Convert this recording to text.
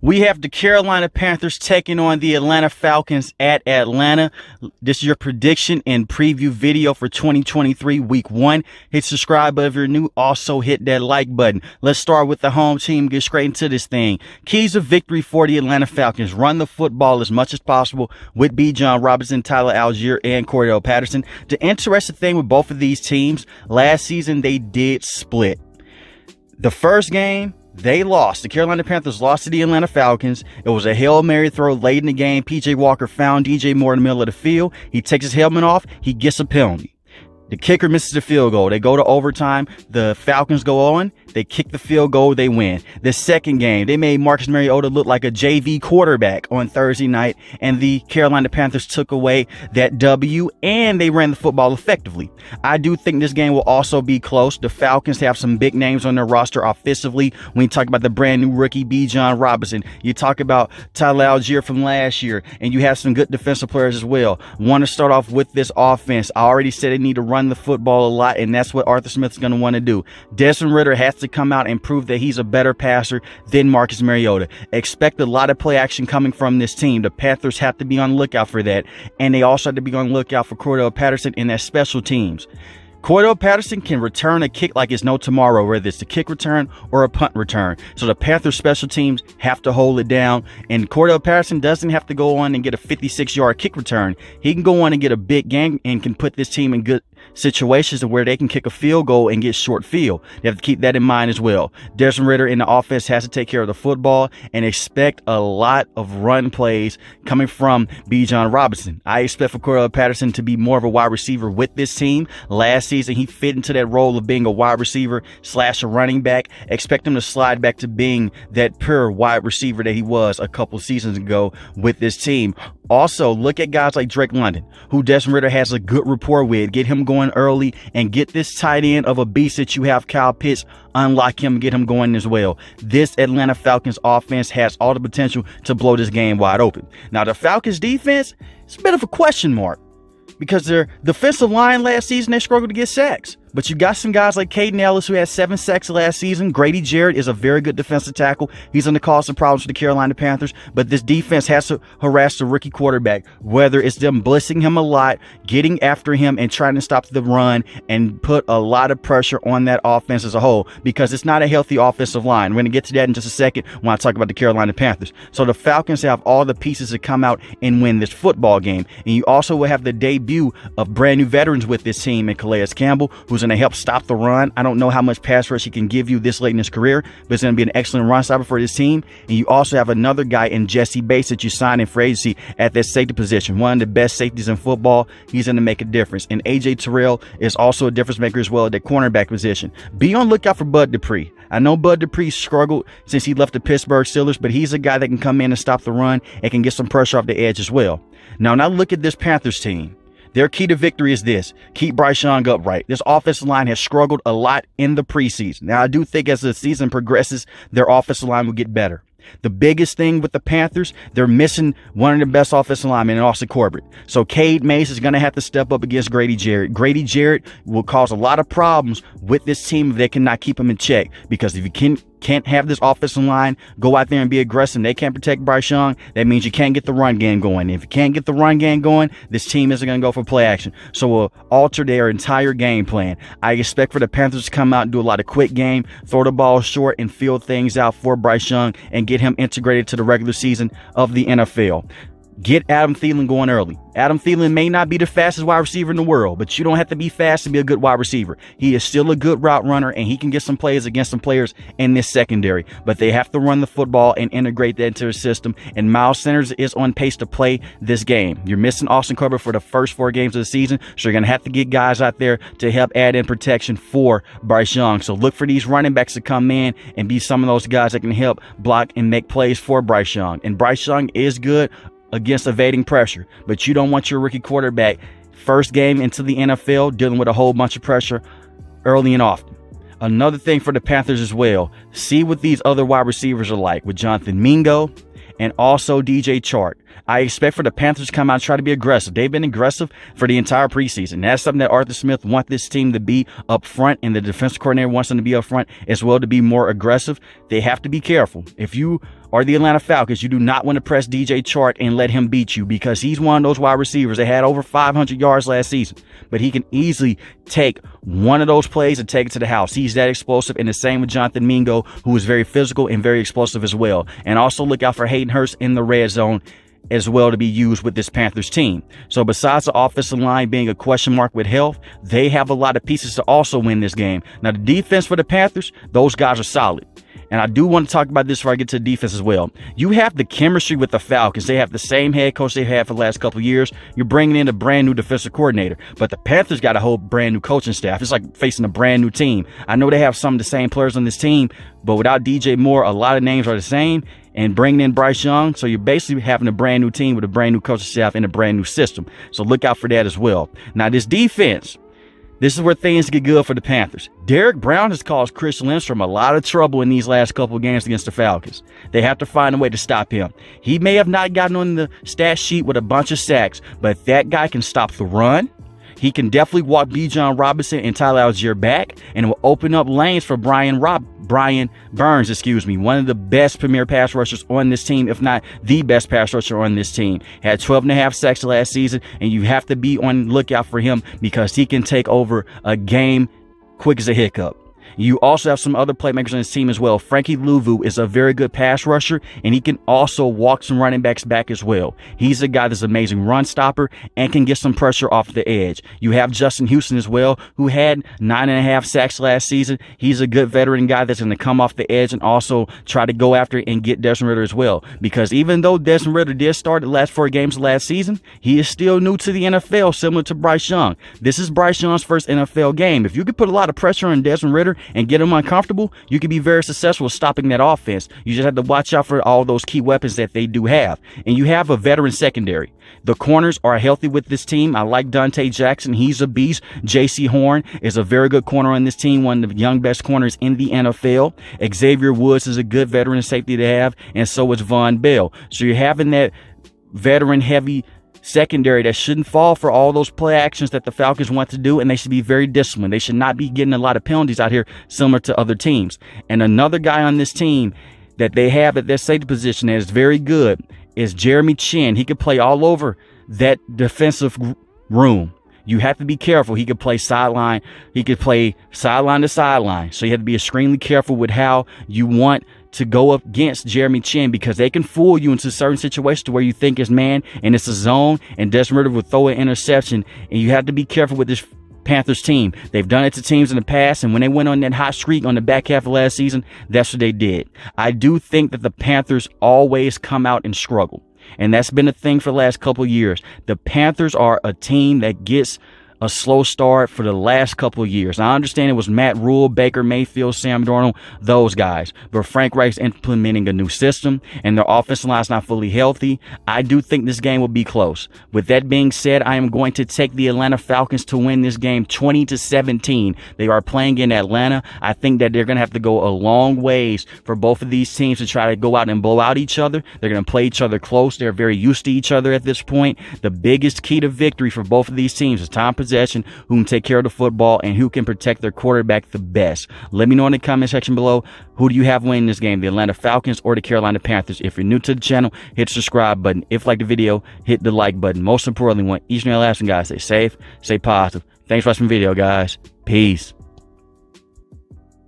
We have the Carolina Panthers taking on the Atlanta Falcons at Atlanta. This is your prediction and preview video for 2023 Week 1. Hit subscribe if you're new. Also hit that like button. Let's start with the home team. Get straight into this thing. Keys of victory for the Atlanta Falcons. Run the football as much as possible with Bijan Robinson, Tyler Algier, and Cordell Patterson. The interesting thing with both of these teams, last season they did split. The first game, they lost. The Carolina Panthers lost to the Atlanta Falcons. It was a Hail Mary throw late in the game. P.J. Walker found DJ Moore in the middle of the field. He takes his helmet off. He gets a penalty. The kicker misses the field goal. They go to overtime. The Falcons go on. They kick the field goal. They win. The second game, they made Marcus Mariota look like a JV quarterback on Thursday night, and the Carolina Panthers took away that W, and they ran the football effectively. I do think this game will also be close. The Falcons have some big names on their roster offensively. When you talk about the brand new rookie Bijan Robinson, you talk about Tyler Algier from last year, and you have some good defensive players as well. Want to start off with this offense. I already said they need to run the football a lot, and that's what Arthur Smith is going to want to do. Desmond Ridder has to come out and prove that he's a better passer than Marcus Mariota. Expect a lot of play action coming from this team. The Panthers have to be on the lookout for that, and they also have to be on the lookout for Cordell Patterson in their special teams. Cordell Patterson can return a kick like it's no tomorrow, whether it's a kick return or a punt return. So the Panthers special teams have to hold it down. And Cordell Patterson doesn't have to go on and get a 56-yard kick return. He can go on and get a big game and can put this team in good situations where they can kick a field goal and get short field. They have to keep that in mind as well. Desmond Ridder in the offense has to take care of the football and expect a lot of run plays coming from Bijan Robinson. I expect for Cordell Patterson to be more of a wide receiver with this team. Last season, he fit into that role of being a wide receiver / a running back. Expect him to slide back to being that pure wide receiver that he was a couple seasons ago with this team. Also, look at guys like Drake London, who Desmond Ridder has a good rapport with. Get him going early and get this tight end of a beast that you have, Kyle Pitts, unlock him, get him going as well. This Atlanta Falcons offense has all the potential to blow this game wide open. Now, the Falcons defense, it's a bit of a question mark because their defensive line last season, they struggled to get sacks. But you got some guys like Caden Ellis, who had 7 sacks last season. Grady Jarrett is a very good defensive tackle. He's going to cause some problems for the Carolina Panthers. But this defense has to harass the rookie quarterback, whether it's them blitzing him a lot, getting after him, and trying to stop the run and put a lot of pressure on that offense as a whole, because it's not a healthy offensive line. We're going to get to that in just a second when I talk about the Carolina Panthers. So the Falcons have all the pieces to come out and win this football game. And you also will have the debut of brand new veterans with this team in Calais Campbell, who's going to help stop the run. I don't know how much pass rush he can give you this late in his career, but it's going to be an excellent run stopper for this team. And you also have another guy in Jesse Bates that you signed in free agency at that safety position, one of the best safeties in football. He's going to make a difference. And AJ Terrell is also a difference maker as well at that cornerback position. Be on lookout for Bud Dupree. I know Bud Dupree struggled since he left the Pittsburgh Steelers, but he's a guy that can come in and stop the run and can get some pressure off the edge as well. Now look at this Panthers team. Their key to victory is this: keep Bryce Young upright. This offensive line has struggled a lot in the preseason. Now, I do think as the season progresses, their offensive line will get better. The biggest thing with the Panthers, they're missing one of the best offensive linemen in Austin Corbett. So Cade Mays is going to have to step up against Grady Jarrett. Grady Jarrett will cause a lot of problems with this team if they cannot keep him in check, because if you can't have this offensive line go out there and be aggressive, they can't protect Bryce Young, that means you can't get the run game going. If you can't get the run game going, this team isn't going to go for play action. So we'll alter their entire game plan. I expect for the Panthers to come out and do a lot of quick game, throw the ball short, and fill things out for Bryce Young and get him integrated to the regular season of the NFL. Get Adam Thielen going early. Adam Thielen may not be the fastest wide receiver in the world, but you don't have to be fast to be a good wide receiver. He is still a good route runner, and he can get some plays against some players in this secondary. But they have to run the football and integrate that into the system. And Miles Sanders is on pace to play this game. You're missing Austin Corbett for the first 4 games of the season, so you're going to have to get guys out there to help add in protection for Bryce Young. So look for these running backs to come in and be some of those guys that can help block and make plays for Bryce Young. And Bryce Young is good against evading pressure, but you don't want your rookie quarterback first game into the NFL dealing with a whole bunch of pressure early and often. Another thing for the Panthers as well, see what these other wide receivers are like with Jonathan Mingo and also DJ Chark. I expect for the Panthers to come out and try to be aggressive. They've been aggressive for the entire preseason. That's something that Arthur Smith wants this team to be up front, and the defensive coordinator wants them to be up front as well, to be more aggressive. They have to be careful. If you or the Atlanta Falcons, you do not want to press DJ Chark and let him beat you, because he's one of those wide receivers that had over 500 yards last season. But he can easily take one of those plays and take it to the house. He's that explosive, and the same with Jonathan Mingo, who is very physical and very explosive as well. And also look out for Hayden Hurst in the red zone as well to be used with this Panthers team. So besides the offensive line being a question mark with health, they have a lot of pieces to also win this game. Now, the defense for the Panthers, those guys are solid. And I do want to talk about this before I get to the defense as well. You have the chemistry with the Falcons. They have the same head coach they've had for the last couple of years. You're bringing in a brand new defensive coordinator. But the Panthers got a whole brand new coaching staff. It's like facing a brand new team. I know they have some of the same players on this team, but without DJ Moore, a lot of names are the same. And bringing in Bryce Young, so you're basically having a brand new team with a brand new coaching staff and a brand new system. So look out for that as well. Now, this defense, this is where things get good for the Panthers. Derek Brown has caused Chris Lindstrom a lot of trouble in these last couple of games against the Falcons. They have to find a way to stop him. He may have not gotten on the stat sheet with a bunch of sacks, but that guy can stop the run. He can definitely walk Bijan Robinson and Tyler Algier back, and it will open up lanes for Brian Burns, one of the best premier pass rushers on this team, if not the best pass rusher on this team. Had 12.5 sacks last season, and you have to be on lookout for him because he can take over a game quick as a hiccup. You also have some other playmakers on this team as well. Frankie Louvu is a very good pass rusher, and he can also walk some running backs back as well. He's a guy that's an amazing run stopper and can get some pressure off the edge. You have Justin Houston as well, who had 9.5 sacks last season. He's a good veteran guy that's going to come off the edge and also try to go after and get Desmond Ridder as well. Because even though Desmond Ridder did start the last 4 games of last season, he is still new to the NFL, similar to Bryce Young. This is Bryce Young's first NFL game. If you could put a lot of pressure on Desmond Ridder and get him uncomfortable, you can be very successful stopping that offense. You just have to watch out for all those key weapons that they do have. And you have a veteran secondary. The corners are healthy with this team. I like Dante Jackson. He's a beast. J.C. Horn is a very good corner on this team, one of the young best corners in the NFL. Xavier Woods is a good veteran safety to have, and so is Von Bell. So you're having that veteran-heavy secondary that shouldn't fall for all those play actions that the Falcons want to do, and they should be very disciplined. They should not be getting a lot of penalties out here similar to other teams. And another guy on this team that they have at their safety position that is very good is Jeremy Chin. He could play all over that defensive room. You have to be careful. He could play sideline. He could play sideline to sideline. So you have to be extremely careful with how you want to go up against Jeremy Chin, because they can fool you into certain situations to where you think it's man and it's a zone, and Desmond Ridder will throw an interception, and you have to be careful with this Panthers team. They've done it to teams in the past, and when they went on that hot streak on the back half of last season, that's what they did. I do think that the Panthers always come out and struggle, and that's been a thing for the last couple of years. The Panthers are a team that gets a slow start for the last couple of years. Now, I understand it was Matt Rule, Baker Mayfield, Sam Darnold, those guys. But Frank Reich's implementing a new system, and their offensive line is not fully healthy. I do think this game will be close. With that being said, I am going to take the Atlanta Falcons to win this game 20-17. They are playing in Atlanta. I think that they're going to have to go a long ways for both of these teams to try to go out and blow out each other. They're going to play each other close. They're very used to each other at this point. The biggest key to victory for both of these teams is time possession, who can take care of the football, and who can protect their quarterback the best. Let me know in the comment section below, who do you have winning this game, the Atlanta Falcons or the Carolina Panthers? If you're new to the channel, hit the subscribe button. If you like the video, hit the like button. Most importantly, want each and every last one, guys, stay safe, stay positive. Thanks for watching the video, guys. Peace.